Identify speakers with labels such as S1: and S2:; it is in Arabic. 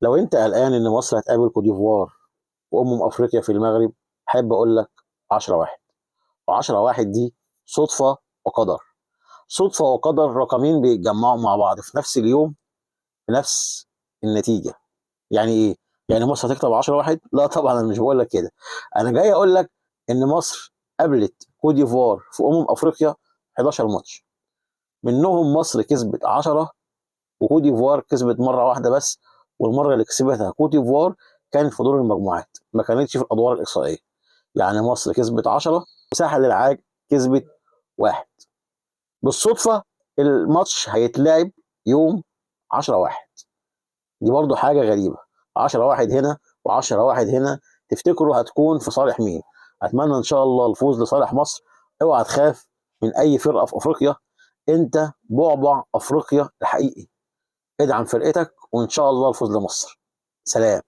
S1: لو انت قلقان ان مصر هتقابل كوت ديفوار افريقيا في المغرب، احب اقول لك 10-1. و10-1 دي صدفه وقدر. صدفه وقدر، رقمين بيتجمعوا مع بعض في نفس اليوم في نفس النتيجه. يعني ايه؟ يعني مصر هتكسب 10-1؟ لا طبعا، انا مش بقول لك كده. انا جاي اقول لك ان مصر قابلت كوت ديفوار في افريقيا 11 ماتش، منهم مصر كسبت 10 وكوت ديفوار كسبت مره واحده بس. والمره اللي كسبتها كوت ديفوار كانت في دور المجموعات، ما كانتش في الادوار الاقصائيه. يعني مصر كسبت 10 وساحل العاج كسبت واحد. بالصدفه الماتش هيتلعب يوم 10-1. دي برضو حاجه غريبه. 10-1 هنا و10-1 هنا، تفتكروا هتكون في صالح مين؟ اتمنى ان شاء الله الفوز لصالح مصر. اوعى تخاف من اي فرقه في افريقيا، انت بعبع افريقيا الحقيقي. ادعم فرقتك وان شاء الله الفوز لمصر. سلام.